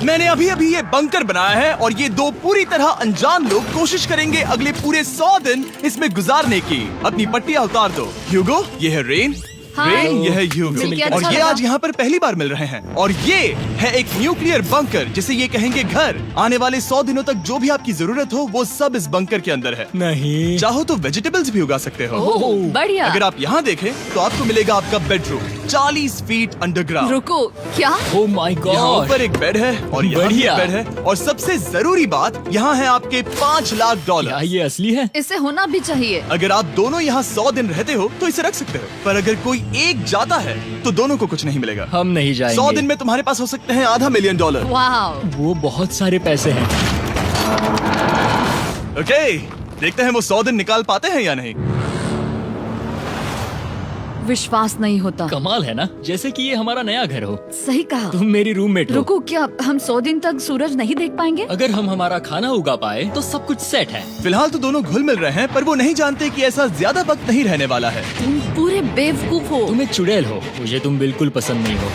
मैंने अभी अभी ये बंकर बनाया है और ये दो पूरी तरह अनजान लोग कोशिश करेंगे अगले पूरे 100 दिन इसमें गुजारने की। अपनी पट्टियाँ उतार दो। ह्यूगो, ये है रेन। रेन, ये है ह्यूगो। और ये आज यहाँ पर पहली बार मिल रहे हैं। और ये है एक न्यूक्लियर बंकर जिसे ये कहेंगे घर। आने वाले 100 दिनों तक जो भी आपकी जरूरत हो वो सब इस बंकर के अंदर है। नहीं, चाहो तो वेजिटेबल्स भी उगा सकते हो। बढ़िया। अगर आप यहाँ देखें तो आपको मिलेगा आपका बेडरूम 40 फीट अंडरग्राउंड। रुको, क्या? ओह माय यहाँ गॉड, ऊपर एक बेड है और यहाँ भी एक बढ़िया। बेड है। और सबसे जरूरी बात, यहाँ है आपके $5 लाख। क्या ये असली है? इसे होना भी चाहिए। अगर आप दोनों यहाँ 100 दिन रहते हो तो इसे रख सकते हो, पर अगर कोई एक जाता है तो दोनों को कुछ नहीं मिलेगा। हम नहीं जाएंगे। 100 दिन में तुम्हारे पास हो सकते हैं $500 मिलियन। वाह, वो बहुत सारे पैसे हैं। ओके, देखते हैं वो 100 दिन निकाल पाते हैं या नहीं। विश्वास नहीं होता। कमाल है ना, जैसे कि ये हमारा नया घर हो। सही कहा। तुम मेरी रूममेट हो। रुको, क्या हम 100 दिन तक सूरज नहीं देख पाएंगे? अगर हम हमारा खाना उगा पाए तो सब कुछ सेट है। फिलहाल तो दोनों घुल मिल रहे हैं, पर वो नहीं जानते कि ऐसा ज्यादा वक्त नहीं रहने वाला है। तुम पूरे बेवकूफ हो। तुम एक चुड़ैल हो, मुझे तुम बिल्कुल पसंद नहीं हो।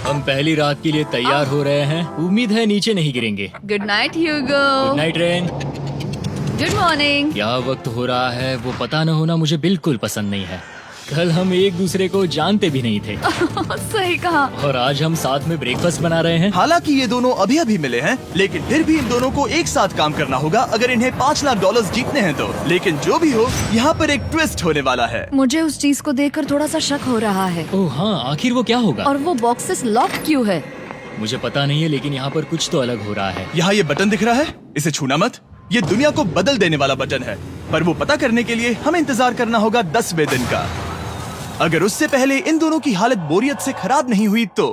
हम पहली रात के लिए तैयार हो रहे हैं। उम्मीद है नीचे नहीं गिरेंगे। Good night Hugo. Good night Rain. Good morning. क्या वक्त हो रहा है वो पता न होना मुझे बिल्कुल पसंद नहीं है। कल हम एक दूसरे को जानते भी नहीं थे सही कहा। और आज हम साथ में ब्रेकफास्ट बना रहे हैं। हालांकि ये दोनों अभी अभी मिले हैं, लेकिन फिर भी इन दोनों को एक साथ काम करना होगा अगर इन्हें $5 लाख जीतने हैं तो। लेकिन जो भी हो, यहाँ पर एक ट्विस्ट होने वाला है। मुझे उस चीज को देखकर थोड़ा सा शक हो रहा है। ओह हाँ, आखिर वो क्या होगा? और वो बॉक्सेस लॉक क्यों है? मुझे पता नहीं है, लेकिन यहाँ पर कुछ तो अलग हो रहा है। यहाँ ये बटन दिख रहा है, इसे छूना मत। ये दुनिया को बदल देने वाला बटन है, पर वो पता करने के लिए हमें इंतजार करना होगा 10वें दिन का। अगर उससे पहले इन दोनों की हालत बोरियत से खराब नहीं हुई तो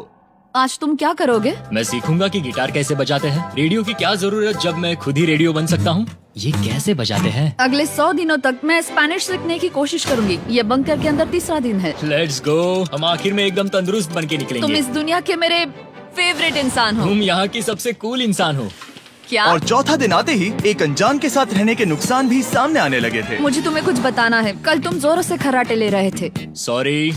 आज तुम क्या करोगे? मैं सीखूंगा कि गिटार कैसे बजाते हैं। रेडियो की क्या जरूरत जब मैं खुद ही रेडियो बन सकता हूँ। ये कैसे बजाते हैं? अगले 100 दिनों तक मैं स्पेनिश सीखने की कोशिश करूंगी। ये बंकर के अंदर तीसरा दिन है। Let's go. हम आखिर में एकदम तंदुरुस्त बन के तुम निकलेंगे। इस दुनिया के मेरे फेवरेट इंसान हो। तुम यहाँ की सबसे कूल इंसान हो। क्या? और चौथा दिन आते ही एक अनजान के साथ रहने के नुकसान भी सामने आने लगे थे। मुझे तुम्हें कुछ बताना है। कल तुम जोरों से खर्राटे ले रहे थे। सॉरी।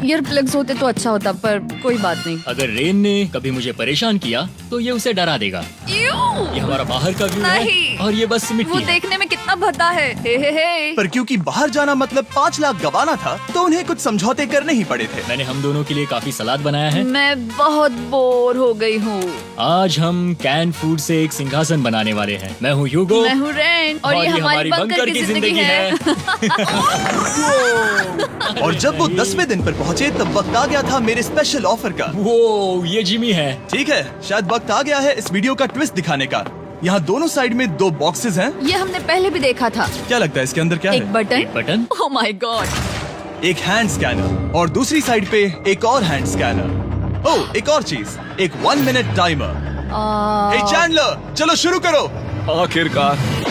ईयर प्लग्स होते तो अच्छा होता, पर कोई बात नहीं। अगर रेन ने कभी मुझे परेशान किया तो ये उसे डरा देगा। ये हमारा बाहर का व्यू है नहीं। और ये बस वो मिट्टी है। देखने में कितना भद्दा है। हे। पर क्योंकि बाहर जाना मतलब 5 लाख गंवाना था, तो उन्हें कुछ समझौते करने ही पड़े थे। मैंने हम दोनों के लिए काफी सलाद बनाया है। मैं बहुत बोर हो गई हूँ। आज हम कैन फूड से एक सिंहासन बनाने वाले हैं। मैं हूँ ह्यूगो। मैं हूँ रेन और ये हमारी बंकर की जिंदगी है। और जब वो 10वें दिन पर पहुँचे तब वक्त आ गया था मेरे स्पेशल ऑफर का। वो ये जिमी है। ठीक है, शायद वक्त आ गया है इस वीडियो का ट्विस्ट दिखाने का। यहाँ दोनों साइड में 2 बॉक्सेस हैं। ये हमने पहले भी देखा था। क्या लगता है इसके अंदर क्या एक है? Button. Button. Oh my God. एक हैंड स्कैनर और दूसरी साइड पे एक और हैंड स्कैनर। ओह, एक और चीज, एक 1 मिनट टाइमर। हे चैंडलर, चलो शुरू करो। आखिरकार।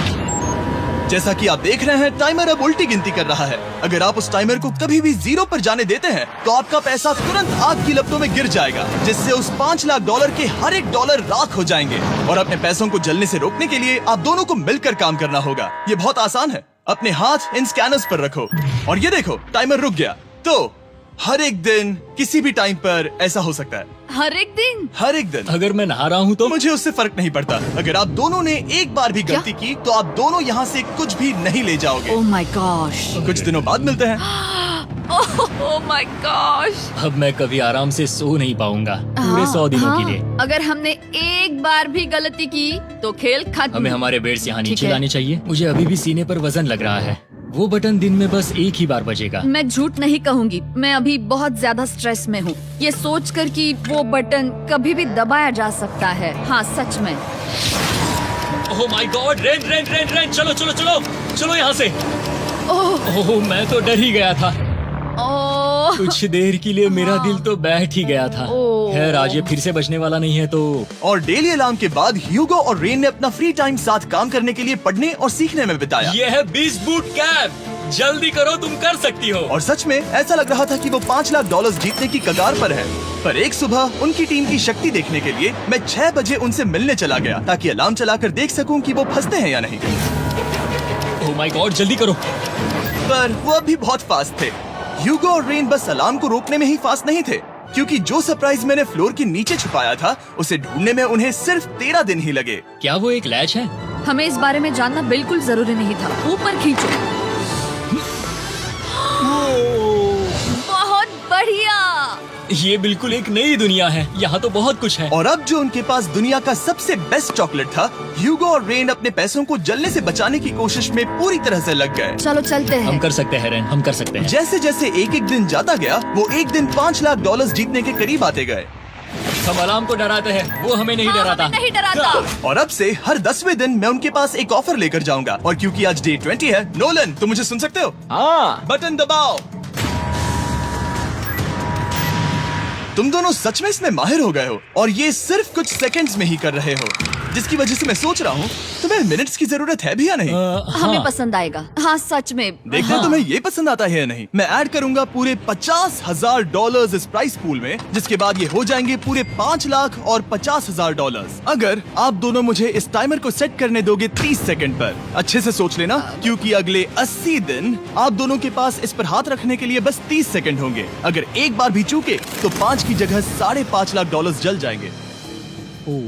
जैसा कि आप देख रहे हैं, टाइमर अब उल्टी गिनती कर रहा है। अगर आप उस टाइमर को कभी भी 0 पर जाने देते हैं तो आपका पैसा तुरंत आग की लपटों में गिर जाएगा, जिससे उस $5 लाख के हर एक डॉलर राख हो जाएंगे। और अपने पैसों को जलने से रोकने के लिए आप दोनों को मिलकर काम करना होगा। ये बहुत आसान है। अपने हाथ इन स्कैनर्स पर रखो और ये देखो, टाइमर रुक गया। तो हर एक दिन किसी भी टाइम पर ऐसा हो सकता है। हर एक दिन? हर एक दिन। अगर मैं नहा रहा हूँ तो मुझे उससे फर्क नहीं पड़ता। अगर आप दोनों ने एक बार भी गलती की तो आप दोनों यहाँ से कुछ भी नहीं ले जाओगे। Oh my gosh. कुछ दिनों बाद मिलते हैं। Oh my gosh. अब मैं कभी आराम से सो नहीं पाऊंगा पूरे 100 दिनों के लिए। अगर हमने एक बार भी गलती की तो खेल खत्म। हमें हमारे बेड से यहाँ ठीक नीचे है। लाने चाहिए। मुझे अभी भी सीने पर वजन लग रहा है। वो बटन दिन में बस एक ही बार बजेगा। मैं झूठ नहीं कहूँगी, मैं अभी बहुत ज्यादा स्ट्रेस में हूँ, ये सोचकर कि वो बटन कभी भी दबाया जा सकता है। हाँ सच में। ओह my God, rain rain rain rain, चलो चलो चलो चलो यहाँ से। ओह मैं तो डर ही गया था। ओह कुछ देर के लिए मेरा दिल तो बैठ ही गया था। ओह। खैर आज ये फिर से बचने वाला नहीं है तो। और डेली अलार्म के बाद ह्यूगो और रेन ने अपना फ्री टाइम साथ काम करने के लिए पढ़ने और सीखने में बिताया। ये है 20 बूट कैप। जल्दी करो, तुम कर सकती हो। और सच में ऐसा लग रहा था कि वो $5 लाख जीतने की कगार पर है। पर एक सुबह उनकी टीम की शक्ति देखने के लिए मैं 6 बजे उनसे मिलने चला गया, ताकि अलार्म चलाकर देख सकूं कि वो फंसते हैं या नहीं। ओह माय गॉड, जल्दी करो। पर वो अब भी बहुत फास्ट थे। ह्यूगो और रेन बस अलार्म को रोकने में ही फास्ट नहीं थे, क्योंकि जो सरप्राइज मैंने फ्लोर के नीचे छुपाया था उसे ढूंढने में उन्हें सिर्फ 13 दिन ही लगे। क्या वो एक लैच है? हमें इस बारे में जानना बिल्कुल जरूरी नहीं था। ऊपर खींचो। बहुत बढ़िया। ये बिल्कुल एक नई दुनिया है। यहाँ तो बहुत कुछ है। और अब जो उनके पास दुनिया का सबसे बेस्ट चॉकलेट था, ह्यूगो और रेन अपने पैसों को जलने से बचाने की कोशिश में पूरी तरह से लग गए। चलो चलते हम हैं। कर सकते हैं रेन, हम कर सकते हैं। जैसे जैसे एक एक दिन जाता गया वो एक दिन $5 लाख जीतने के करीब आते गए। हम अलार्म को डराते हैं, वो हमें नहीं हाँ, डराता। हमें नहीं डराता। और अब से हर 10वें दिन मैं उनके पास एक ऑफर लेकर जाऊंगा। और क्योंकि आज डे 20 है, नोलन तुम मुझे सुन सकते हो? हाँ। बटन दबाओ। तुम दोनों सच में इसमें माहिर हो गए हो और ये सिर्फ कुछ सेकंड्स में ही कर रहे हो, जिसकी वजह से मैं सोच रहा हूँ तुम्हें मिनट्स की जरूरत है भी या नहीं। हमें पसंद आएगा। हाँ सच में। देखते हैं तुम्हें ये पसंद आता है या नहीं। मैं ऐड करूंगा पूरे $50,000 इस प्राइस पूल में, जिसके बाद ये हो जाएंगे पूरे $5,50,000। अगर आप दोनों मुझे इस टाइमर को सेट करने दोगे 30 सेकंड पर। अच्छे से सोच लेना, क्योंकि अगले 80 दिन आप दोनों के पास इस पर हाथ रखने के लिए बस 30 सेकंड होंगे। अगर एक बार भी चूके तो 5 की जगह $5.5 लाख जल जाएंगे।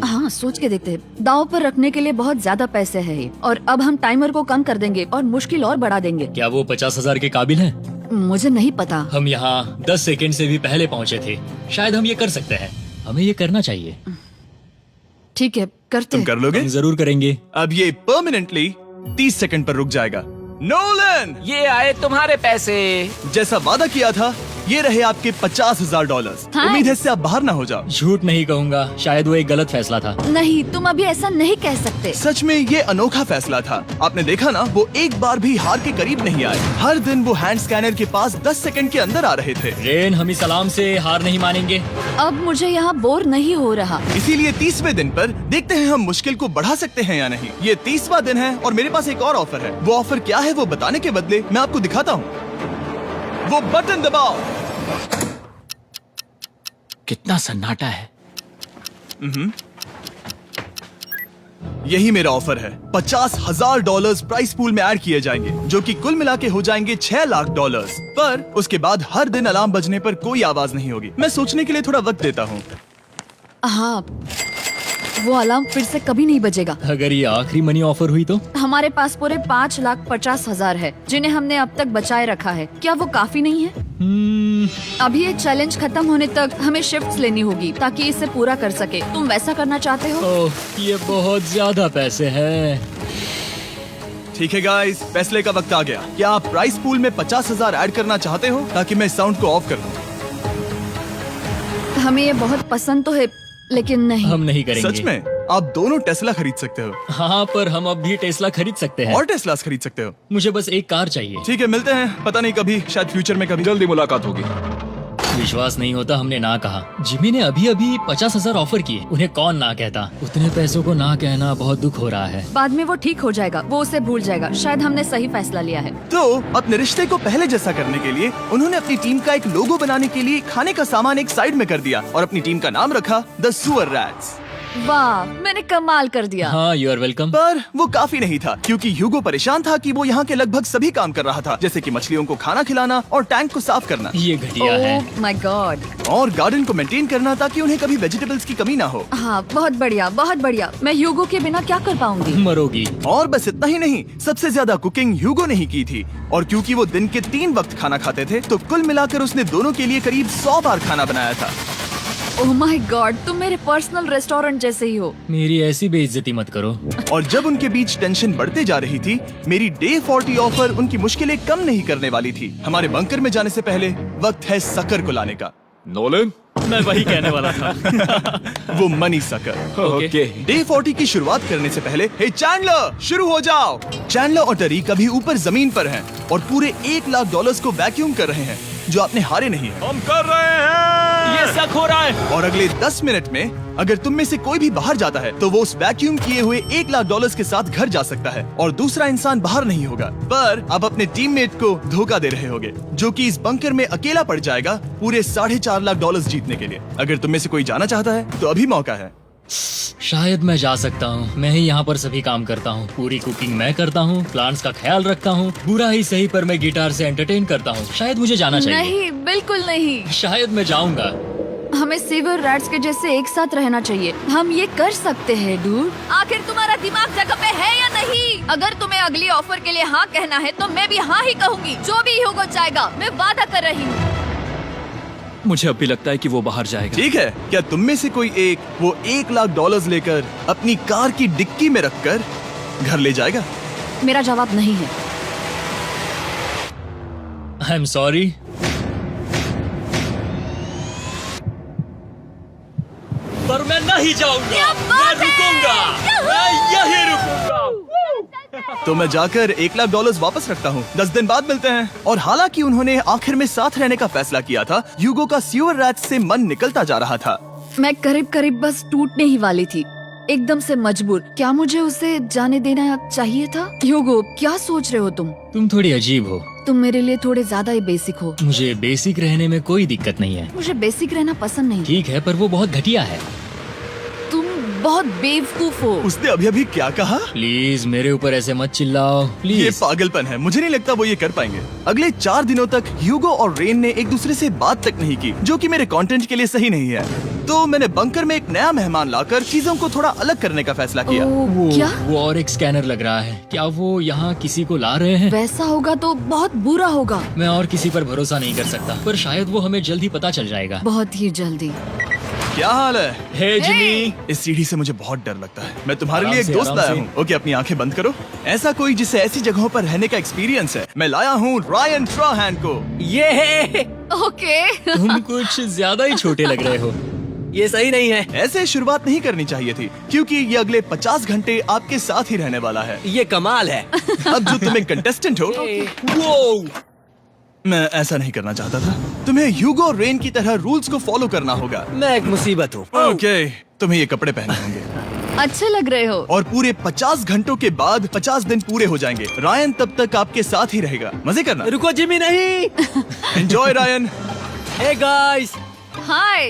हाँ सोच के देखते हैं। दाव पर रखने के लिए बहुत ज्यादा पैसे है ये। और अब हम टाइमर को कम कर देंगे और मुश्किल और बढ़ा देंगे। क्या वो 50,000 के काबिल हैं? मुझे नहीं पता। हम यहाँ 10 सेकंड से भी पहले पहुँचे थे। शायद हम ये कर सकते हैं। हमें ये करना चाहिए। ठीक है करते तुम हैं। कर लोगे? हम जरूर करेंगे। अब ये परमानेंटली 30 सेकंड पर रुक जाएगा। नोलन, ये आए तुम्हारे पैसे। जैसा वादा किया था, ये रहे आपके $50,000। हाँ। उम्मीद है इससे आप बाहर ना हो जाओ। झूठ नहीं कहूँगा, शायद वो एक गलत फैसला था। नहीं तुम अभी ऐसा नहीं कह सकते। सच में ये अनोखा फैसला था। आपने देखा ना, वो एक बार भी हार के करीब नहीं आए। हर दिन वो हैंड स्कैनर के पास 10 सेकंड के अंदर आ रहे थे। रेन, हम इस अलार्म से हार नहीं मानेंगे। अब मुझे यहाँ बोर नहीं हो रहा। इसीलिए 30वें दिन पर देखते हैं हम मुश्किल को बढ़ा सकते हैं या नहीं। ये 30वां दिन है और मेरे पास एक और ऑफर है। वो ऑफर क्या है वो बताने के बदले मैं आपको दिखाता हूँ। वो बटन दबाओ। कितना सन्नाटा है। यही मेरा ऑफर है। $50,000 प्राइस पूल में ऐड किए जाएंगे, जो कि कुल मिला के हो जाएंगे $6 लाख। पर उसके बाद हर दिन अलार्म बजने पर कोई आवाज नहीं होगी। मैं सोचने के लिए थोड़ा वक्त देता हूँ। हाँ वो अलार्म फिर से कभी नहीं बजेगा। अगर ये आखिरी मनी ऑफर हुई तो? हमारे पास पूरे $5,50,000 है, जिन्हें हमने अब तक बचाए रखा है। क्या वो काफी नहीं है? अभी ये चैलेंज खत्म होने तक हमें शिफ्ट्स लेनी होगी ताकि इसे पूरा कर सके। तुम वैसा करना चाहते हो? ओह, ये बहुत ज्यादा पैसे हैं। ठीक है गाइस, फैसले का वक्त आ गया। क्या आप प्राइस पूल में 50,000 ऐड करना चाहते हो ताकि मैं साउंड को ऑफ कर दूं? हमें ये बहुत पसंद तो है, लेकिन नहीं। हम नहीं करेंगे। सच में? आप दोनों टेस्ला खरीद सकते हो हाँ, पर हम अब भी टेस्ला खरीद सकते हैं। और टेस्लास खरीद सकते हो। मुझे बस एक कार चाहिए। ठीक है, मिलते हैं। पता नहीं कभी, शायद फ्यूचर में कभी। जल्दी मुलाकात होगी। विश्वास नहीं होता हमने ना कहा। जिमी ने अभी अभी 50,000 ऑफर किए। उन्हें कौन ना कहता। उतने पैसों को ना कहना बहुत दुख हो रहा है। बाद में वो ठीक हो जाएगा, वो उसे भूल जाएगा। शायद हमने सही फैसला लिया है। तो अपने रिश्ते को पहले जैसा करने के लिए उन्होंने अपनी टीम का एक लोगो बनाने के लिए खाने का सामान एक साइड में कर दिया और अपनी टीम का नाम रखा द सुअर रैट्स। वाह, मैंने कमाल कर दिया। हाँ, यू आर वेलकम। पर वो काफी नहीं था, क्योंकि ह्यूगो परेशान था कि वो यहाँ के लगभग सभी काम कर रहा था, जैसे कि मछलियों को खाना खिलाना और टैंक को साफ करना ये घटिया है। ओह माय गॉड। और गार्डन को मेंटेन करना ताकि उन्हें कभी वेजिटेबल्स की कमी ना हो। हाँ बहुत बढ़िया, बहुत बढ़िया। मैं ह्यूगो के बिना क्या कर पाऊंगी? मरोगी। और बस इतना ही नहीं, सबसे ज्यादा कुकिंग ह्यूगो ने ही की थी। और क्योंकि वो दिन के 3 वक्त खाना खाते थे, तो कुल मिलाकर उसने दोनों के लिए करीब 100 बार खाना बनाया था। ओह माय गॉड, तुम मेरे पर्सनल रेस्टोरेंट जैसे ही हो। मेरी ऐसी बेइज्जती मत करो। और जब उनके बीच टेंशन बढ़ते जा रही थी, मेरी डे 40 ऑफर उनकी मुश्किलें कम नहीं करने वाली थी। हमारे बंकर में जाने से पहले वक्त है सकर को लाने का। नोलन। मैं वही कहने वाला था। वो मनी सकर। ओके। डे 40 की शुरुआत करने से पहले, हे चैंडलर, शुरू हो जाओ। चैंडलर और टरीक अभी ऊपर जमीन पर हैं और पूरे $1 लाख को वैक्यूम कर रहे हैं, जो आपने हारे नहीं है। हम कर रहे हैं। ये शक हो रहा है। और अगले 10 मिनट में अगर तुम में से कोई भी बाहर जाता है, तो वो उस वैक्यूम किए हुए $1 लाख के साथ घर जा सकता है और दूसरा इंसान बाहर नहीं होगा। पर आप अपने टीममेट को धोखा दे रहे होगे, जो कि इस बंकर में अकेला पड़ जाएगा पूरे $4.5 लाख जीतने के लिए। अगर तुम में से कोई जाना चाहता है, तो अभी मौका है। शायद मैं जा सकता हूँ। मैं ही यहाँ पर सभी काम करता हूँ। पूरी कुकिंग मैं करता हूँ, प्लांट्स का ख्याल रखता हूँ। बुरा ही सही, पर मैं गिटार से एंटरटेन करता हूँ। शायद मुझे जाना चाहिए। नहीं, बिल्कुल नहीं। शायद मैं जाऊंगा। हमें सीवर रैट्स के जैसे एक साथ रहना चाहिए। हम ये कर सकते हैं डूड। आखिर तुम्हारा दिमाग जगह पे है या नहीं? अगर तुम्हें अगली ऑफर के लिए हाँ कहना है तो मैं भी हाँ ही कहूँगी। जो भी होगा जाएगा, मैं वादा कर रही हूँ। मुझे अब भी लगता है कि वो बाहर जाएगा। ठीक है, क्या तुम में से कोई एक वो $1,00,000 लेकर अपनी कार की डिक्की में रखकर घर ले जाएगा? मेरा जवाब नहीं है। I am sorry. पर मैं नहीं जाऊंगा। क्या मैं बात है! रुकूंगा। मैं यही रुकूंगा। तो मैं जाकर $1,00,000 वापस रखता हूँ। 10 दिन बाद मिलते हैं। और हालांकि उन्होंने आखिर में साथ रहने का फैसला किया था, ह्यूगो का सीवर रैट से मन निकलता जा रहा था। मैं करीब करीब बस टूटने ही वाली थी, एकदम से मजबूर। क्या मुझे उसे जाने देना चाहिए था? ह्यूगो, क्या सोच रहे हो तुम? तुम थोड़ी अजीब हो। तुम मेरे लिए थोड़े ज्यादा ही बेसिक हो। मुझे बेसिक रहने में कोई दिक्कत नहीं है। मुझे बेसिक रहना पसंद नहीं। ठीक है, पर वो बहुत घटिया है। तुम बहुत बेवकूफ हो। उसने अभी अभी क्या कहा? प्लीज मेरे ऊपर ऐसे मत चिल्लाओ ये प्लीज। पागलपन है। मुझे नहीं लगता वो ये कर पाएंगे। अगले 4 दिनों तक ह्यूगो और रेन ने एक दूसरे से बात तक नहीं की, जो कि मेरे कंटेंट के लिए सही नहीं है। तो मैंने बंकर में एक नया मेहमान लाकर चीजों को थोड़ा अलग करने का फैसला किया। ओ, क्या? वो और एक स्कैनर लग रहा है। क्या वो यहाँ किसी को ला रहे हैं? वैसा होगा तो बहुत बुरा होगा। मैं और किसी पर भरोसा नहीं कर सकता, पर शायद वो हमें जल्द ही पता चल जाएगा। बहुत ही जल्दी। क्या हाल है? हे जिमी। इस सीढ़ी से मुझे बहुत डर लगता है। मैं तुम्हारे आराम लिए एक से, दोस्त आराम लाया से। हूँ। ओके, अपनी आंखें बंद करो। ऐसा कोई जिसे ऐसी जगहों पर रहने का एक्सपीरियंस है। मैं लाया हूँ रायन ट्राहैन को। ये ओके। तुम कुछ ज्यादा ही छोटे लग रहे हो। ये सही नहीं है। ऐसे शुरुआत नहीं करनी चाहिए थी, क्योंकि ये अगले 50 घंटे आपके साथ ही रहने वाला है। ये कमाल है। अब जो तुम एक कंटेस्टेंट हो, वो मैं ऐसा नहीं करना चाहता था। तुम्हें ह्यूगो और रेन की तरह रूल्स को फॉलो करना होगा। मैं एक मुसीबत हूँ। ओके, तुम्हें ये कपड़े पहनने होंगे। अच्छे लग रहे हो। और पूरे 50 घंटों के बाद 50 दिन पूरे हो जाएंगे। रायन तब तक आपके साथ ही रहेगा। मजे करना। रुको जिमी, नहीं। Enjoy Ryan. हे गाइस, हाय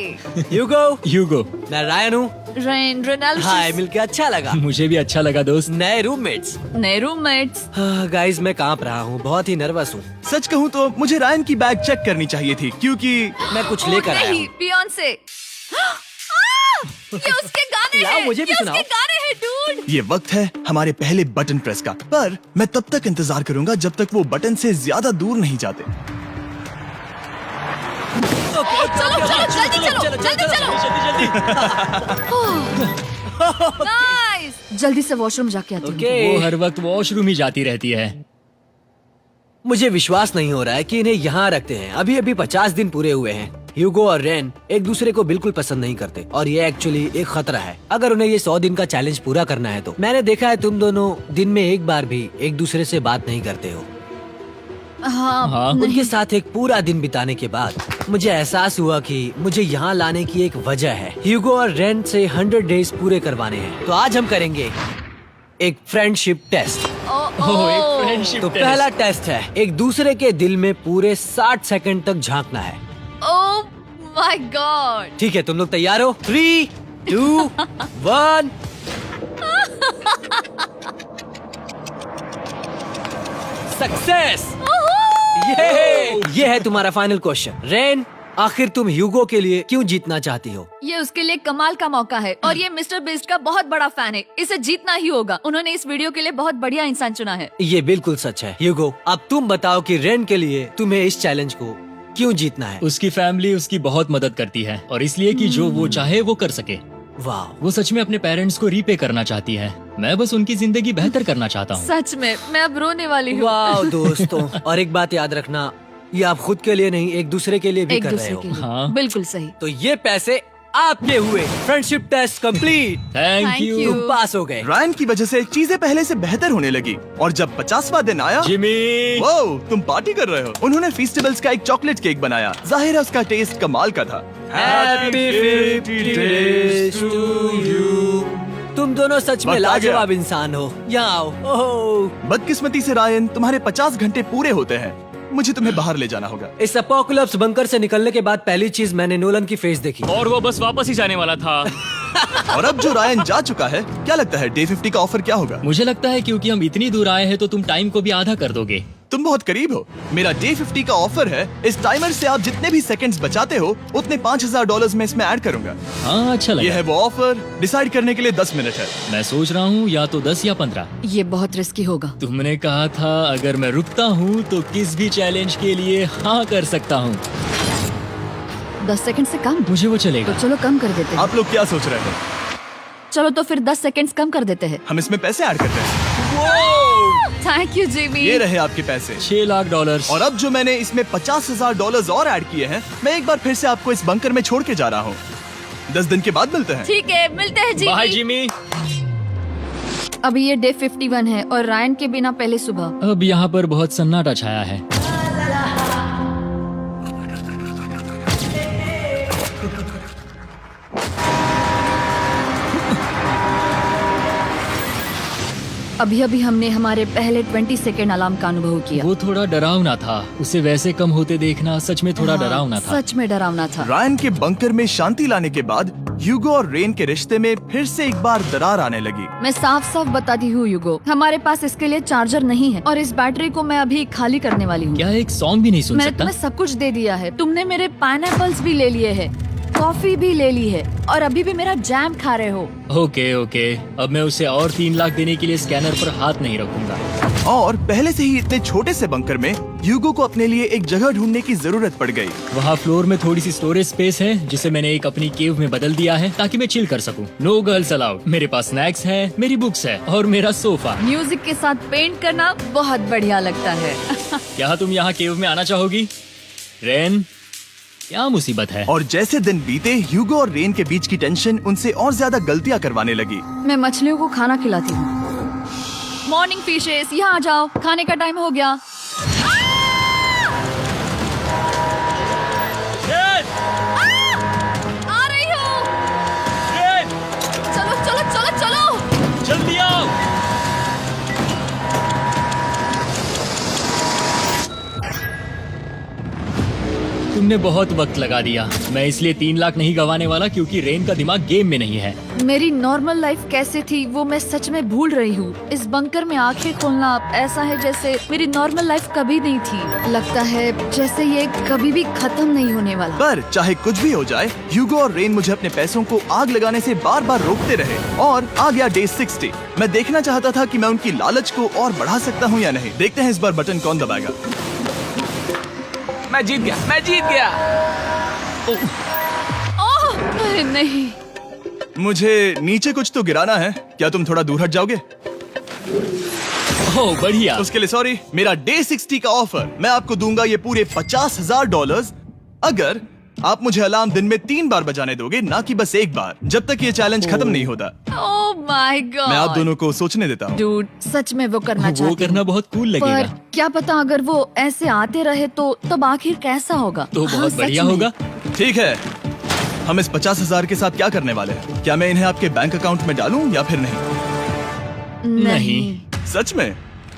ह्यूगो, मैं रायन हूँ। Rain, Reynold. हाय, मिलके अच्छा लगा। मुझे भी अच्छा लगा दोस्त। नए रूममेट्स। नए रूममेट्स। गाइस, मैं कांप रहा हूँ, बहुत ही नर्वस हूँ। सच कहूँ तो मुझे रायन की बैग चेक करनी चाहिए थी, क्योंकि मैं कुछ लेकर आया नहीं, हूँ। बियॉन्से। ये उसके गाने लाओ, हैं। मुझे भी ये सुनाओ। उसके गाने हैं डूड। ये वक्त है हमारे पहले बटन प्रेस का। पर मैं तब तक इंतजार करूंगा जब तक वो बटन से ज्यादा दूर नहीं जाते। चलो चलो जल्दी चलो। नाइस। जल्दी से वॉशरूम जाके आती हूँ। ओके। वो हर वक्त वॉशरूम ही जाती रहती है। मुझे विश्वास नहीं हो रहा है कि इन्हें यहाँ रखते हैं। अभी अभी 50 दिन पूरे हुए हैं। ह्यूगो और रेन एक दूसरे को बिल्कुल पसंद नहीं करते और ये एक्चुअली एक खतरा है। अगर उन्हें ये 100 दिन का चैलेंज पूरा करना है तो। मैंने देखा है तुम दोनों दिन में एक बार भी एक दूसरे से बात नहीं करते हो। हाँ, उनके साथ एक पूरा दिन बिताने के बाद मुझे एहसास हुआ कि मुझे यहाँ लाने की एक वजह है। ह्यूगो और रेन से 100 डेज पूरे करवाने हैं। तो आज हम करेंगे एक फ्रेंडशिप टेस्ट। ओह, एक फ्रेंडशिप तो टेस्ट। पहला टेस्ट है, एक दूसरे के दिल में पूरे 60 सेकंड तक झांकना है। ओह माय गॉड। ठीक है, तुम लोग तैयार हो? 3, 2, 1। सक्सेस। ये है तुम्हारा फाइनल क्वेश्चन। रेन, आखिर तुम ह्यूगो के लिए क्यों जीतना चाहती हो? ये उसके लिए कमाल का मौका है और ये मिस्टर बीस्ट का बहुत बड़ा फैन है। इसे जीतना ही होगा। उन्होंने इस वीडियो के लिए बहुत बढ़िया इंसान चुना है। ये बिल्कुल सच है। ह्यूगो, अब तुम बताओ कि रेन के लिए तुम्हें इस चैलेंज को क्यों जीतना है? उसकी फैमिली उसकी बहुत मदद करती है और इसलिए कि जो वो चाहे वो कर सके। वाह, वो सच में अपने पेरेंट्स को रीपे करना चाहती है। मैं बस उनकी जिंदगी बेहतर करना चाहता हूँ। सच में मैं अब रोने वाली हूँ। वाह दोस्तों, और एक बात याद रखना, ये आप खुद के लिए नहीं, एक दूसरे के लिए भी एक कर रहे दूसरे हो। के लिए। हाँ। बिल्कुल सही। तो ये पैसे आपके हुए। Friendship test complete. Thank Thank you you। तुम पास हो गए। रायन की वजह से चीजें पहले से बेहतर होने लगी। और जब 50वां दिन आया, जिमी। वो तुम पार्टी कर रहे हो। उन्होंने फेस्टिवल्स का एक चॉकलेट केक बनाया। जाहिर है उसका टेस्ट कमाल का था। Happy 50 days to you। तुम दोनों सच में वक्त आ गया। लाजवाब इंसान हो। यहाँ आओ। ओह, बदकिस्मती से रायन, तुम्हारे 50 घंटे पूरे होते हैं। मुझे तुम्हें बाहर ले जाना होगा। इस अपोकलिप्स बंकर से निकलने के बाद पहली चीज मैंने नोलन की फेस देखी। और वो बस वापस ही जाने वाला था। और अब जो रायन जा चुका है, क्या लगता है डे 50 का ऑफर क्या होगा? मुझे लगता है क्योंकि हम इतनी दूर आए हैं तो तुम टाइम को भी आधा कर दोगे। तुम बहुत करीब हो। मेरा डे 50 का ऑफर है, इस टाइमर से आप जितने भी सेकंड्स बचाते हो उतने $5000 में इसमें ऐड करूंगा। हाँ अच्छा ये लगा। है वो ऑफर, डिसाइड करने के लिए 10 मिनट है। मैं सोच रहा हूँ या तो 10 या 15। ये बहुत रिस्की होगा। तुमने कहा था अगर मैं रुकता हूँ तो किस भी चैलेंज के लिए हाँ कर सकता हूँ। 10 सेकंड से कम? मुझे वो तो चलेगा। चलो कम कर देते हैं। आप लोग क्या सोच रहे हैं? चलो तो फिर 10 सेकंड्स कम कर देते हैं। हम इसमें पैसे ऐड करते हैं। Thank you Jimmy. ये रहे आपके पैसे। $6 लाख। और अब जो मैंने इसमें $50,000 और ऐड किए हैं, मैं एक बार फिर से आपको इस बंकर में छोड़ के जा रहा हूँ। 10 दिन के बाद मिलते हैं। ठीक है, मिलते हैं बाय जिमी। जिमी। अभी ये डे 51 है और रायन के बिना पहले सुबह। अब यहाँ पर बहुत सन्नाटा छाया है। अभी अभी हमने हमारे पहले 20 सेकेंड अलार्म का अनुभव किया। वो थोड़ा डरावना था। उसे वैसे कम होते देखना सच में थोड़ा हाँ, डरावना था। सच में डरावना था। रायन के बंकर में शांति लाने के बाद ह्यूगो और रेन के रिश्ते में फिर से एक बार दरार आने लगी। मैं साफ साफ बताती हूँ यूगो, हमारे पास इसके लिए चार्जर नहीं है और इस बैटरी को मैं अभी खाली करने वाली हूँ। क्या एक सॉन्ग भी नहीं सुन मैंने सकता? तुम्हें सब कुछ दे दिया है। तुमने मेरे पाइनएप्पल्स भी ले लिए है, कॉफी भी ले ली है और अभी भी मेरा जैम खा रहे हो। ओके ओके, अब मैं उसे और 3 लाख देने के लिए स्कैनर पर हाथ नहीं रखूंगा। और पहले से ही इतने छोटे से बंकर में ह्यूगो को अपने लिए एक जगह ढूंढने की जरूरत पड़ गई। वहाँ फ्लोर में थोड़ी सी स्टोरेज स्पेस है जिसे मैंने एक अपनी केव में बदल दिया है ताकि मैं चिल कर सकूं। No girls allowed. मेरे पास स्नैक्स है, मेरी बुक्स है और मेरा सोफा। म्यूजिक के साथ पेंट करना बहुत बढ़िया लगता है। क्या तुम यहाँ केव में आना चाहोगी? रेन, क्या मुसीबत है? और जैसे दिन बीते, ह्यूगो और रेन के बीच की टेंशन उनसे और ज्यादा गलतियां करवाने लगी। मैं मछलियों को खाना खिलाती हूँ। मॉर्निंग फिशेस, यहाँ आ जाओ, खाने का टाइम हो गया। रेन! आ रही हूँ। रेन! चलो चलो चलो चलो। जल्दी आओ। तुमने बहुत वक्त लगा दिया। मैं इसलिए 3 लाख नहीं गंवाने वाला क्योंकि रेन का दिमाग गेम में नहीं है। मेरी नॉर्मल लाइफ कैसे थी वो मैं सच में भूल रही हूँ। इस बंकर में आंखें खोलना ऐसा है जैसे मेरी नॉर्मल लाइफ कभी नहीं थी। लगता है जैसे ये कभी भी खत्म नहीं होने वाला। पर चाहे कुछ भी हो जाए, ह्यूगो और रेन मुझे अपने पैसों को आग लगाने से बार बार रोकते रहे। और आ गया डे 60। मैं देखना चाहता था कि मैं उनकी लालच को और बढ़ा सकता हूँ या नहीं। देखते हैं इस बार बटन कौन दबाएगा। मैं जीत गया, मैं जीत गया। ओह, अरे नहीं। मुझे नीचे कुछ तो गिराना है। क्या तुम थोड़ा दूर हट जाओगे? ओह बढ़िया। उसके लिए सॉरी। मेरा डे 60 का ऑफर, मैं आपको दूंगा ये पूरे $50,000 अगर आप मुझे अलार्म दिन में 3 बार बजाने दोगे, ना कि बस 1 बार, जब तक ये चैलेंज खत्म नहीं होता। ओह माय गॉड। मैं आप दोनों को सोचने देता हूँ। डूड, सच में वो करना वो चाहती करना हूँ। बहुत कूल पर लगेगा। क्या पता अगर वो ऐसे आते रहे तो तब आखिर कैसा होगा। तो हाँ, बहुत सच बढ़िया में। होगा। ठीक है, हम इस 50,000 के साथ क्या करने वाले हैं? क्या मैं इन्हें आपके बैंक अकाउंट में डालूं या फिर नहीं? नहीं। सच में?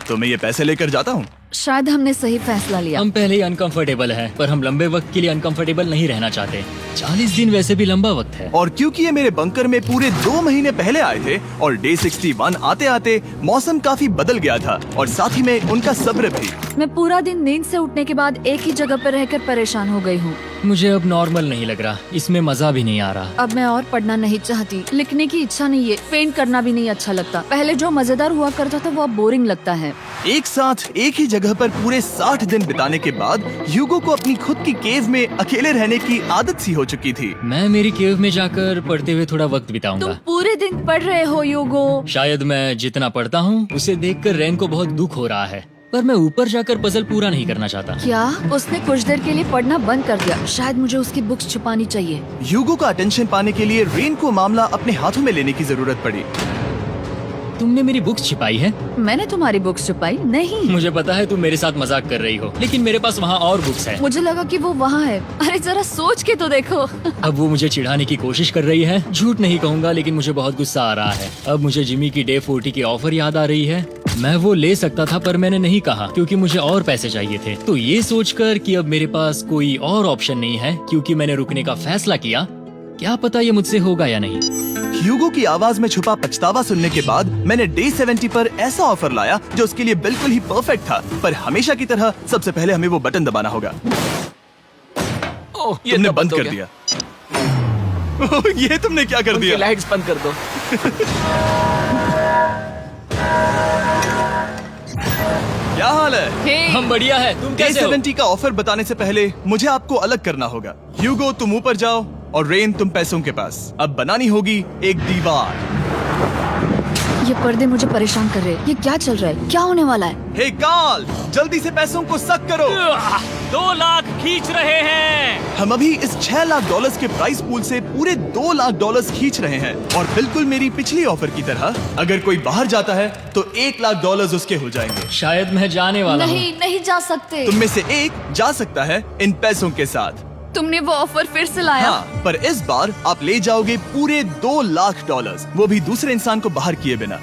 तो मैं ये पैसे लेकर जाता हूँ। शायद हमने सही फैसला लिया। हम पहले ही अनकंफर्टेबल हैं, पर हम लंबे वक्त के लिए अनकंफर्टेबल नहीं रहना चाहते। 40 दिन वैसे भी लंबा वक्त है। और क्योंकि ये मेरे बंकर में पूरे 2 महीने पहले आए थे और डे 61 आते आते मौसम काफी बदल गया था और साथ ही में उनका सब्र भी। मैं पूरा दिन नींद से उठने के बाद एक ही जगह पर रहकर परेशान हो गई हूँ। मुझे अब नॉर्मल नहीं लग रहा, इसमें मजा भी नहीं आ रहा। अब मैं और पढ़ना नहीं चाहती, लिखने की इच्छा नहीं है, पेंट करना भी नहीं अच्छा लगता। पहले जो मजेदार हुआ करता था वो अब बोरिंग लगता है। एक साथ एक ही जगह पर पूरे 60 दिन बिताने के बाद ह्यूगो को अपनी खुद की केव में अकेले रहने की आदत सी हो चुकी थी। मैं मेरी केव में जाकर पढ़ते हुए थोड़ा वक्त तुम बिताऊंगा। पूरे दिन पढ़ रहे हो यूगो। शायद मैं जितना पढ़ता हूँ उसे देखकर रेन को बहुत दुख हो रहा है, पर मैं ऊपर जाकर पजल पूरा नहीं करना चाहता। क्या उसने कुछ देर के लिए पढ़ना बंद कर दिया? शायद मुझे उसकी बुक्स छुपानी चाहिए। ह्यूगो का अटेंशन पाने के लिए रेन को मामला अपने हाथों में लेने की जरूरत पड़ी। तुमने मेरी बुक्स छिपाई है? मैंने तुम्हारी बुक्स छुपाई नहीं। मुझे पता है तुम मेरे साथ मजाक कर रही हो, लेकिन मेरे पास वहाँ और बुक्स है। मुझे लगा कि वो वहाँ है। अरे जरा सोच के तो देखो। अब वो मुझे चिढ़ाने की कोशिश कर रही है। झूठ नहीं कहूँगा, लेकिन मुझे बहुत गुस्सा आ रहा है। अब मुझे जिमी की डे 40 की ऑफर याद आ रही है। मैं वो ले सकता था पर मैंने नहीं कहा क्योंकि मुझे और पैसे चाहिए थे। तो ये सोचकर कि अब मेरे पास कोई और ऑप्शन नहीं है क्योंकि मैंने रुकने का फैसला किया, क्या पता ये मुझसे होगा या नहीं। ह्यूगो की आवाज में छुपा पछतावा सुनने के बाद मैंने डे 70 पर ऐसा ऑफर लाया जो उसके लिए बिल्कुल ही परफेक्ट था। पर हमेशा की तरह सबसे पहले हमें वो बटन दबाना होगा। ओह, ये तुमने तो बंद हो कर गया। दिया। ओह, ये तुमने क्या कर उनकी दिया? लाइट्स बंद कर दो। क्या हाल है? हे, हम बढ़िया है, तुम डे कैसे हो? 70 का ऑफर बताने से पहले मुझे आपको अलग करना होगा। ह्यूगो तुम ऊपर जाओ और रेन तुम पैसों के पास। अब बनानी होगी एक दीवार। ये पर्दे मुझे परेशान कर रहे हैं। ये क्या चल रहा है? क्या होने वाला है? हे कार्ल, जल्दी से पैसों को सक करो। 2 लाख खींच रहे हैं। हम अभी इस 6 लाख डॉलर्स के प्राइस पूल से पूरे 2 लाख डॉलर्स खींच रहे हैं और बिल्कुल मेरी पिछली ऑफर की तरह अगर कोई बाहर जाता है तो 1 लाख डॉलर्स उसके हो जाएंगे। शायद मैं जाने वाला हूँ। नहीं, नहीं जा सकते। तुम में से एक जा सकता है इन पैसों के साथ। तुमने वो ऑफर फिर से लाया? हाँ, पर इस बार आप ले जाओगे पूरे 2 लाख डॉलर्स, वो भी दूसरे इंसान को बाहर किए बिना।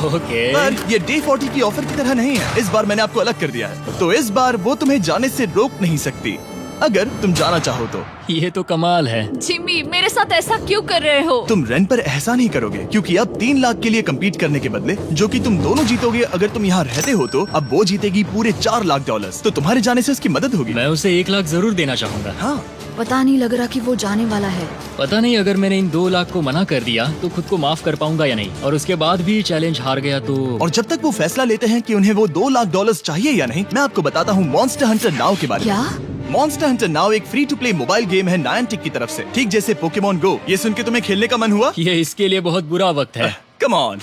ओके। पर ये डे 40 की ऑफर की तरह नहीं है। इस बार मैंने आपको अलग कर दिया है, तो इस बार वो तुम्हें जाने से रोक नहीं सकती अगर तुम जाना चाहो तो। ये तो कमाल है। जिमी, मेरे साथ ऐसा क्यों कर रहे हो? तुम रेंट पर एहसान ही करोगे क्योंकि अब 3 लाख के लिए कम्पीट करने के बदले जो कि तुम दोनों जीतोगे अगर तुम यहाँ रहते हो तो अब वो जीतेगी पूरे 4 लाख डॉलर्स। तो तुम्हारे जाने से उसकी मदद होगी। मैं उसे 1 लाख जरूर देना चाहूंगा। हाँ, पता नहीं लग रहा कि वो जाने वाला है। पता नहीं अगर मैंने इन 2 लाख को मना कर दिया तो खुद को माफ कर पाऊंगा या नहीं, और उसके बाद भी चैलेंज हार गया तो। और जब तक वो फैसला लेते हैं कि उन्हें वो 2 लाख डॉलर्स चाहिए या नहीं, मैं आपको बताता हूँ मॉन्स्टर हंटर नाउ के बारे में। क्या? मॉन्स्टर हंटर नाउ एक free to play mobile game है नायंटिक की तरफ से, ठीक जैसे पोकेमॉन गो। ये सुन के तुम्हें खेलने का मन हुआ? ये इसके लिए बहुत बुरा वक्त है। Come on.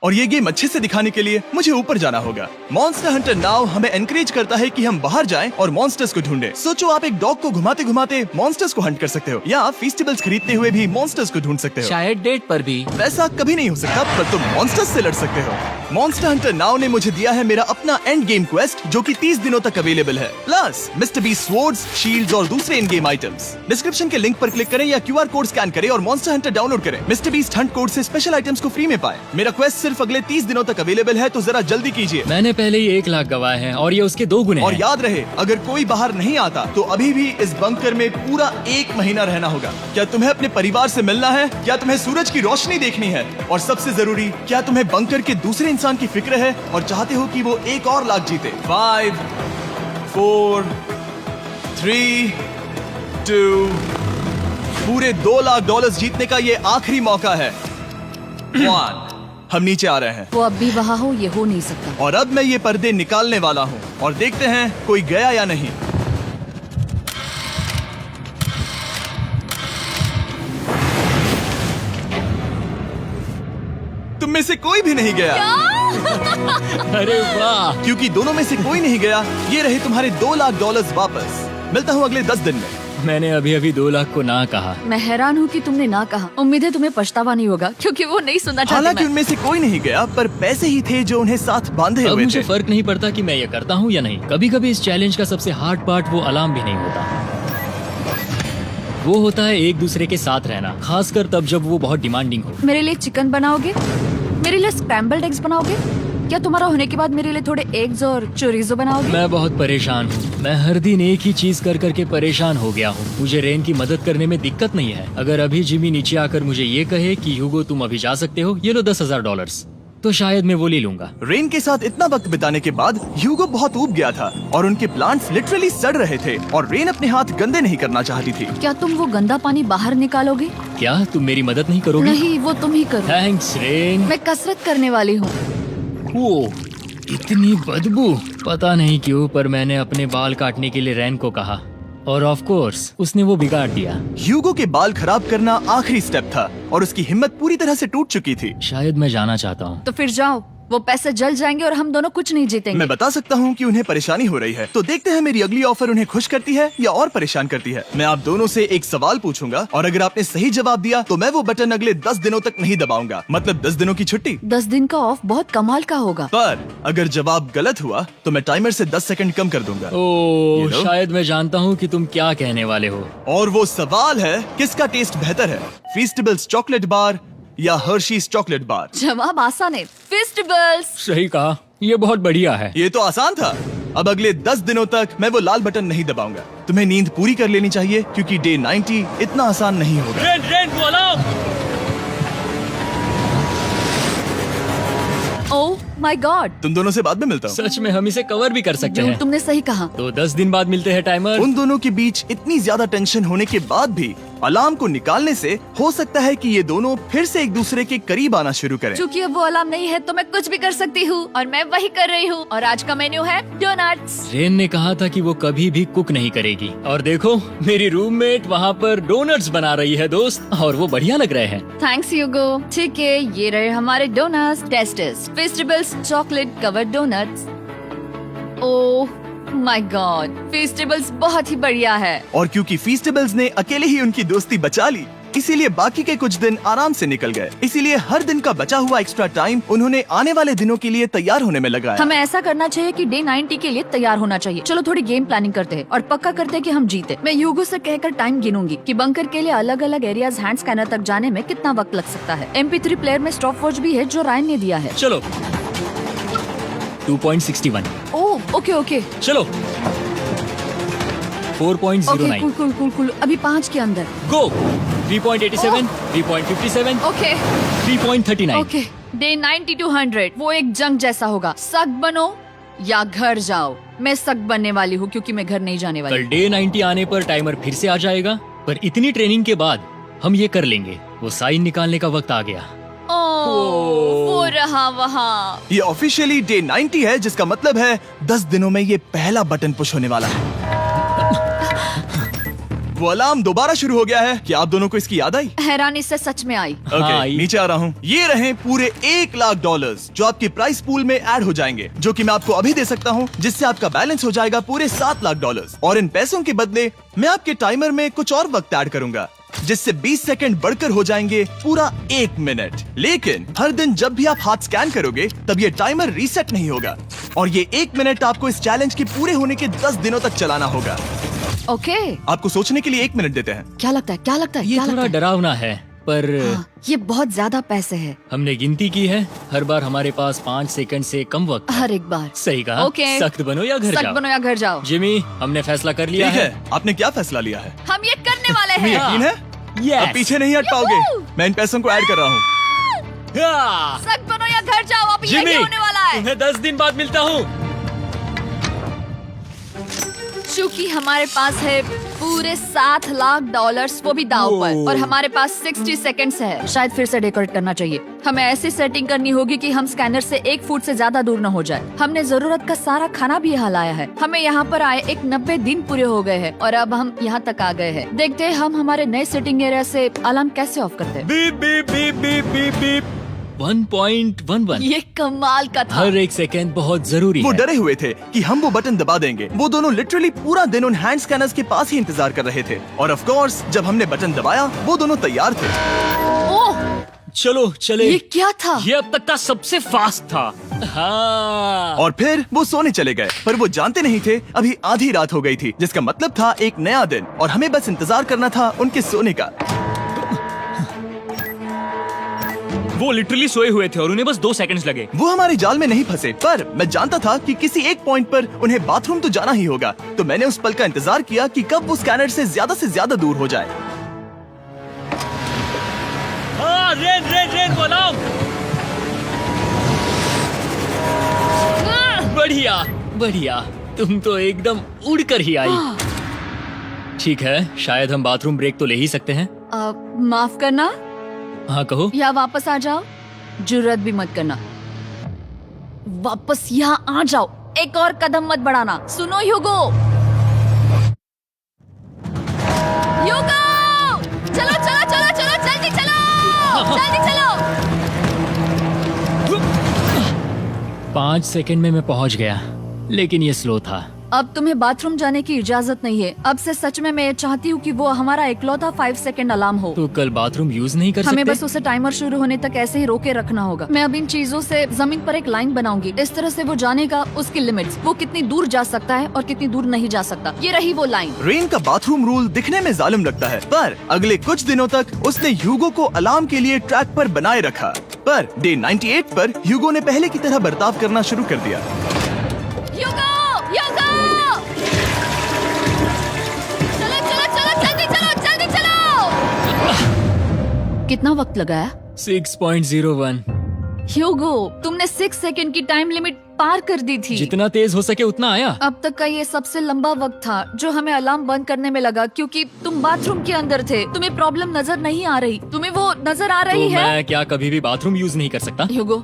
और ये गेम अच्छे से दिखाने के लिए मुझे ऊपर जाना होगा। मॉन्स्टर हंटर नाउ हमें एनकरेज करता है कि हम बाहर जाएं और मॉन्स्टर्स को ढूंढें। सोचो आप एक डॉग को घुमाते घुमाते मॉन्स्टर्स को हंट कर सकते हो या फेस्टिवल्स खरीदते हुए भी मॉन्स्टर्स को ढूंढ सकते हो। शायद डेट पर भी। वैसा कभी नहीं हो सकता, पर तुम मॉन्स्टर्स से लड़ सकते हो। मॉन्स्टर हंटर नाउ ने मुझे दिया है मेरा अपना एंड गेम क्वेस्ट जो कि 30 दिनों तक अवेलेबल है, plus mister beast swords, shields और दूसरे इन गेम आइटम्स। डिस्क्रिप्शन के लिंक पर क्लिक करें या QR कोड स्कैन करें और मॉन्स्टर हंटर डाउनलोड करें। मिस्टर बीस्ट हंट कोड से स्पेशल आइटम्स को फ्री में पाएं। मेरा क्वेस्ट सिर्फ अगले 30 दिनों तक अवेलेबल है, तो जरा जल्दी कीजिए। मैंने पहले ही 1 लाख गवाए हैं और ये उसके 2 गुने और हैं। याद रहे, अगर कोई बाहर नहीं आता तो अभी भी इस बंकर में पूरा 1 महीना रहना होगा। क्या तुम्हें अपने परिवार से मिलना है? क्या तुम्हें सूरज की रोशनी देखनी है? और सबसे जरूरी, क्या तुम्हें बंकर के दूसरे इंसान की फिक्र है और चाहते हो कि वो 1 और लाख जीते? 5, 4, 3, 2, पूरे 2 लाख डॉलर्स जीतने का ये आखिरी मौका है। 1, हम नीचे आ रहे हैं वो अब भी वहाँ हो, ये हो नहीं सकता। और अब मैं ये पर्दे निकालने वाला हूँ और देखते हैं कोई गया या नहीं। तुम में से कोई भी नहीं गया। अरे वाह। क्योंकि दोनों में से कोई नहीं गया, ये रहे तुम्हारे 2 लाख डॉलर्स वापस। मिलता हूँ अगले 10 दिन में। मैंने अभी 2 लाख को ना कहा। मैं हैरान हूँ कि तुमने ना कहा। उम्मीद है तुम्हें पछतावा नहीं होगा क्योंकि वो नहीं सुनना हालांकि चाहती। उनमें से कोई नहीं गया, पर पैसे ही थे जो उन्हें साथ बांधे अब हुए मुझे थे। फर्क नहीं पड़ता कि मैं ये करता हूँ या नहीं। कभी कभी इस चैलेंज का सबसे हार्ड पार्ट वो अलार्म भी नहीं होता, वो होता है एक दूसरे के साथ रहना, खासकर तब जब वो बहुत डिमांडिंग हो। मेरे लिए चिकन बनाओगे? मेरे लिए स्क्रैम्बल्ड एग्स बनाओगे? क्या तुम्हारा होने के बाद मेरे लिए थोड़े एग्स और चोरिजो बनाओगे? मैं बहुत परेशान हूँ। मैं हर दिन एक ही चीज कर करके परेशान हो गया हूँ। मुझे रेन की मदद करने में दिक्कत नहीं है। अगर अभी जिमी नीचे आकर मुझे ये कहे कि ह्यूगो तुम अभी जा सकते हो, ये लो 10,000 डॉलर्स, तो शायद मैं वो ले लूंगा। रेन के साथ इतना वक्त बिताने के बाद ह्यूगो बहुत ऊब गया था और उनके प्लांट्स लिटरली सड़ रहे थे और रेन अपने हाथ गंदे नहीं करना चाहती थी। क्या तुम वो गंदा पानी बाहर निकालोगे? क्या तुम मेरी मदद नहीं करोगी? नहीं, वो तुम ही करो। Thanks rain. मैं कसरत करने वाली हूँ। वो इतनी बदबू, पता नहीं क्यों, पर मैंने अपने बाल काटने के लिए रेन को कहा और ऑफ कोर्स उसने वो बिगाड़ दिया। ह्यूगो के बाल खराब करना आखिरी स्टेप था और उसकी हिम्मत पूरी तरह से टूट चुकी थी। शायद मैं जाना चाहता हूँ। तो फिर जाओ, वो पैसे जल जाएंगे और हम दोनों कुछ नहीं जीतेंगे। मैं बता सकता हूँ कि उन्हें परेशानी हो रही है, तो देखते हैं मेरी अगली ऑफर उन्हें खुश करती है या और परेशान करती है। मैं आप दोनों से एक सवाल पूछूंगा और अगर आपने सही जवाब दिया तो मैं वो बटन अगले 10 दिनों तक नहीं दबाऊंगा, मतलब 10 दिनों की छुट्टी। 10 दिन का ऑफ बहुत कमाल का होगा। पर अगर जवाब गलत हुआ तो मैं टाइमर से 10 सेकंड कम कर दूंगा। ओह, You know? शायद मैं जानता हूँ कि तुम क्या कहने वाले हो। और वो सवाल है, किसका टेस्ट बेहतर है, फेस्टिवल्स चॉकलेट बार या हर्शीज चॉकलेट बार? जवाब आसान है, फेस्टिवल्स। सही कहा, ये बहुत बढ़िया है। ये तो आसान था। अब अगले 10 दिनों तक मैं वो लाल बटन नहीं दबाऊंगा। तुम्हें नींद पूरी कर लेनी चाहिए क्योंकि डे 90 इतना आसान नहीं होगा। रेन, रेन को अलार्म। माय गॉड, तुम दोनों से बाद में मिलता हूँ। सच में हम इसे कवर भी कर सकते हैं। तुमने सही कहा। तो 10 दिन बाद मिलते हैं टाइमर। उन दोनों के बीच इतनी ज्यादा टेंशन होने के बाद भी अलार्म को निकालने से हो सकता है कि ये दोनों फिर से एक दूसरे के करीब आना शुरू करें। क्योंकि अब वो अलार्म नहीं है तो मैं कुछ भी कर सकती हूँ और मैं वही कर रही हूँ। और आज का मेन्यू है डोनट्स। रेन ने कहा था कि वो कभी भी कुक नहीं करेगी और देखो मेरी रूममेट वहाँ पर डोनट्स बना रही है दोस्त, और वो बढ़िया लग रहे हैं। Thanks Hugo. ठीक है, ये रहे हमारे donuts. Testers, festivals chocolate covered donuts. Oh my God, festivals बहुत ही बढ़िया है। और क्योंकि फीस्टेबल्स ने अकेले ही उनकी दोस्ती बचा ली, इसीलिए बाकी के कुछ दिन आराम से निकल गए। इसीलिए हर दिन का बचा हुआ एक्स्ट्रा टाइम उन्होंने आने वाले दिनों के लिए तैयार होने में लगाया। हमें ऐसा करना चाहिए कि डे 90 के लिए तैयार होना चाहिए। चलो थोड़ी गेम प्लानिंग करते हैं और पक्का करते हैं कि हम जीते। मैं ह्यूगो से कहकर टाइम गिनूंगी कि बंकर के लिए अलग अलग एरियाज हैंड स्कैनर तक जाने में कितना वक्त लग सकता है। MP3 प्लेयर में स्टॉप वॉच भी है जो रायन ने दिया है। चलो 2.61। ओह ओके ओके चलो 4.09। Okay, cool cool cool cool. अभी 5 के अंदर। गो 3.87, 3.57, ओके 3.39। ओके। डे 90 to 100 वो एक जंग जैसा होगा। सख्त बनो या घर जाओ। मैं सख्त बनने वाली हूँ क्योंकि मैं घर नहीं जाने वाली। कल डे 90 आने पर टाइमर फिर से आ जाएगा, पर इतनी ट्रेनिंग के बाद हम ये कर लेंगे। वो साइन निकालने का वक्त आ गया। वो रहा वहाँ। ये ऑफिशियली डे 90 है, जिसका मतलब है 10 दिनों में ये पहला बटन पुश होने वाला है। वो अलार्म दोबारा शुरू हो गया है। क्या आप दोनों को इसकी याद आई? हैरानी से सच में आई। ओके, हाँ, नीचे आ रहा हूँ। ये रहे पूरे $1,00,000 जो आपके प्राइस पूल में ऐड हो जाएंगे, जो कि मैं आपको अभी दे सकता हूँ, जिससे आपका बैलेंस हो जाएगा पूरे $7,00,000। और इन पैसों के बदले मैं आपके टाइमर में कुछ और वक्त ऐड करूंगा, जिससे 20 सेकंड बढ़कर हो जाएंगे पूरा 1 मिनट। लेकिन हर दिन जब भी आप हाथ स्कैन करोगे तब ये टाइमर रीसेट नहीं होगा, और ये 1 मिनट आपको इस चैलेंज के पूरे होने के 10 दिनों तक चलाना होगा। ओके। आपको सोचने के लिए 1 मिनट देते हैं। क्या लगता है, क्या लगता है, ये क्या थोड़ा लगता है? डरावना है, पर हाँ, ये बहुत ज्यादा पैसे है हमने गिनती की है। हर बार हमारे पास 5 सेकंड से कम वक्त है। हर एक बार। सही कहा। ओके। सख्त बनो या घर सख्त जाओ। बनो या घर जाओ। जिमी, हमने फैसला कर लिया ठीक है। है, आपने क्या फैसला लिया है? हम ये करने वाले तुम्हें हैं। यकीन है? Yes. अब पीछे नहीं हट पाओगे। Yahoo! मैं इन पैसों को ऐड कर रहा हूँ। हाँ। सख्त बनो या घर जाओ। अब यही जिमी, होने वाला है। तुम्हें 10 दिन बाद मिलता हूँ। चूंकि हमारे पास है पूरे $7,00,000 वो भी दाव पर, और हमारे पास 60 सेकंड्स है। शायद फिर से डेकोरेट करना चाहिए। हमें ऐसी सेटिंग करनी होगी कि हम स्कैनर से 1 फुट से ज्यादा दूर न हो जाए। हमने जरूरत का सारा खाना भी यहाँ लाया है। हमें यहाँ पर आए 90 दिन पूरे हो गए हैं और अब हम यहाँ तक आ गए हैं। देखते हैं हम हमारे नए सेटिंग एरिया से अलार्म कैसे ऑफ करते हैं। Beep beep beep beep beep beep. 1.11। ये कमाल का था। हर एक सेकंड बहुत जरूरी वो है। डरे हुए थे कि हम वो बटन दबा देंगे। वो दोनों लिटरली पूरा दिन उन हैंड स्कैनर्स के पास ही इंतजार कर रहे थे, और ऑफ कोर्स जब हमने बटन दबाया वो दोनों तैयार थे। ओह, चलो चले। ये क्या था? ये अब तक का सबसे फास्ट था। हाँ। और फिर वो सोने चले गए, पर वो जानते नहीं थे अभी आधी रात हो गई थी, जिसका मतलब था एक नया दिन, और हमें बस इंतजार करना था उनके सोने का। वो लिटरली सोए हुए थे और उन्हें बस 2 सेकंड्स लगे। वो हमारे जाल में नहीं फंसे, पर मैं जानता था कि किसी एक पॉइंट पर उन्हें बाथरूम तो जाना ही होगा, तो मैंने उस पल का इंतजार किया कि कब वो स्कैनर से ज्यादा दूर हो जाए। हाँ, रेन रेन रेन बोलाओ। बढ़िया बढ़िया, तुम तो एकदम उड़कर ही आई। ठीक है, शायद हम बाथरूम ब्रेक तो ले ही सकते हैं। माफ करना हाँ कहो। या वापस आ जाओ। जुर्रत भी मत करना। वापस यहाँ आ जाओ। एक और कदम मत बढ़ाना। सुनो ह्यूगो। ह्यूगो, चलो चलो चलो चलो, जल्दी चलो, जल्दी चलो। 5 सेकंड में मैं पहुंच गया, लेकिन ये स्लो था। अब तुम्हें बाथरूम जाने की इजाजत नहीं है। अब से सच में मैं चाहती हूँ कि वो हमारा इकलौता 5 सेकंड अलार्म हो। तो कल बाथरूम यूज नहीं कर हमें सकते? बस उसे टाइमर शुरू होने तक ऐसे ही रोके रखना होगा। मैं अब इन चीजों से जमीन पर एक लाइन बनाऊंगी। इस तरह से वो जानेगा उसकी लिमिट्स, वो कितनी दूर जा सकता है और कितनी दूर नहीं जा सकता। ये रही वो लाइन। रेन का बाथरूम रूल दिखने में जालिम लगता है, पर अगले कुछ दिनों तक उसने ह्यूगो को अलार्म के लिए ट्रैक पर बनाए रखा। पर डे 98 पर ह्यूगो ने पहले की तरह बर्ताव करना शुरू कर दिया। ह्यूगो, ह्यूगो! चलो चलो चलो, जल्दी चलो, जल्दी चलो। कितना वक्त लगाया? 6.01। ह्यूगो, तुमने 6 सेकंड की टाइम लिमिट पार कर दी थी। जितना तेज हो सके उतना आया। अब तक का ये सबसे लंबा वक्त था जो हमें अलार्म बंद करने में लगा, क्योंकि तुम बाथरूम के अंदर थे। तुम्हें प्रॉब्लम नजर नहीं आ रही, तुम्हें वो नजर आ रही तो है? मैं क्या कभी भी बाथरूम यूज नहीं कर सकता? ह्यूगो,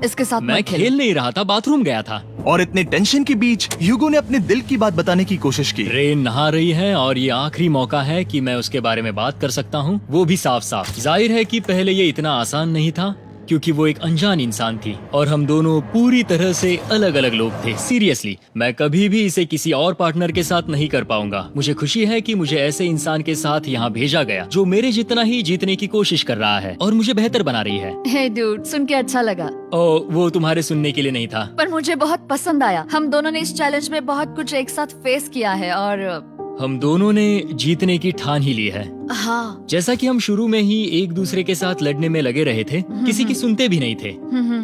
इसके साथ मैं मत खेलो। खेल नहीं रहा था, बाथरूम गया था। और इतने टेंशन के बीच ह्यूगो ने अपने दिल की बात बताने की कोशिश की। रेन नहा रही है और ये आखिरी मौका है कि मैं उसके बारे में बात कर सकता हूँ, वो भी साफ साफ। जाहिर है कि पहले ये इतना आसान नहीं था क्योंकि वो एक अनजान इंसान थी और हम दोनों पूरी तरह से अलग अलग लोग थे। सीरियसली, मैं कभी भी इसे किसी और पार्टनर के साथ नहीं कर पाऊंगा। मुझे खुशी है कि मुझे ऐसे इंसान के साथ यहाँ भेजा गया जो मेरे जितना ही जीतने की कोशिश कर रहा है और मुझे बेहतर बना रही है। हे डूड, सुन के अच्छा लगा, ओ, वो तुम्हारे सुनने के लिए नहीं था। पर मुझे बहुत पसंद आया। हम दोनों ने इस चैलेंज में बहुत कुछ एक साथ फेस किया है और हम दोनों ने जीतने की ठान ही ली है। हाँ, जैसा कि हम शुरू में ही एक दूसरे के साथ लड़ने में लगे रहे थे, किसी की सुनते भी नहीं थे।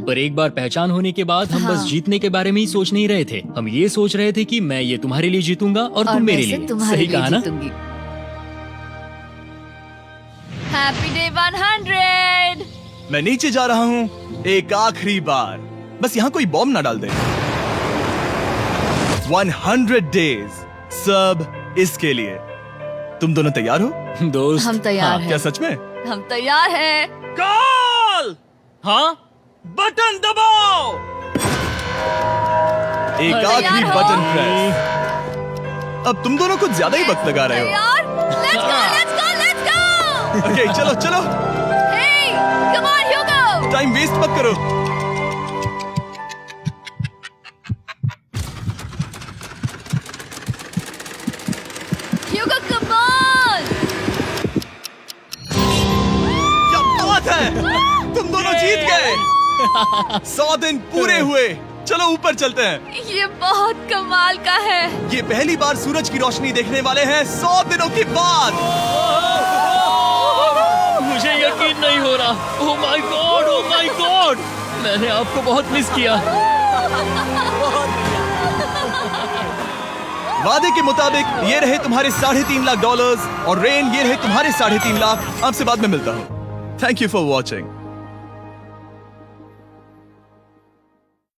पर एक बार पहचान होने के बाद हम बस हाँ। जीतने के बारे में ही सोच नहीं रहे थे। हम ये सोच रहे थे कि मैं ये तुम्हारे लिए जीतूंगा और तुम मेरे मैं इसे लिए। तुम्हारे सही लिए कहा ना? जीतूंगी। Happy day 100। मैं नीचे जा रहा हूँ एक आखिरी बार, बस यहाँ कोई बॉम्ब ना डाल दे। 100 डेज, सब इसके लिए। तुम दोनों तैयार हो? दोस्त, हम तैयार हाँ, हैं। क्या सच में? हम तैयार हैं। कॉल! हाँ, बटन दबाओ। एक आखिरी तैयार हो? Button press. अब तुम दोनों कुछ ज्यादा ही वक्त लगा रहे हो। तैयार? Let's go, let's go, let's go! Okay, चलो चलो, Hey, come on, Hugo! Time waste मत करो। Hugo, come on! क्या बात है, तुम दोनों जीत गए। 100 दिन पूरे हुए। चलो ऊपर चलते हैं। ये बहुत कमाल का है। ये पहली बार सूरज की रोशनी देखने वाले हैं 100 दिनों के बाद। मुझे यकीन नहीं हो रहा। ओह my God, oh my God, मैंने आपको बहुत मिस किया। वादे के मुताबिक ये रहे तुम्हारे $3.5 लाख और रेन ये रहे तुम्हारे 3.5 लाख। आपसे बाद में मिलता हूँ। Thank you for watching.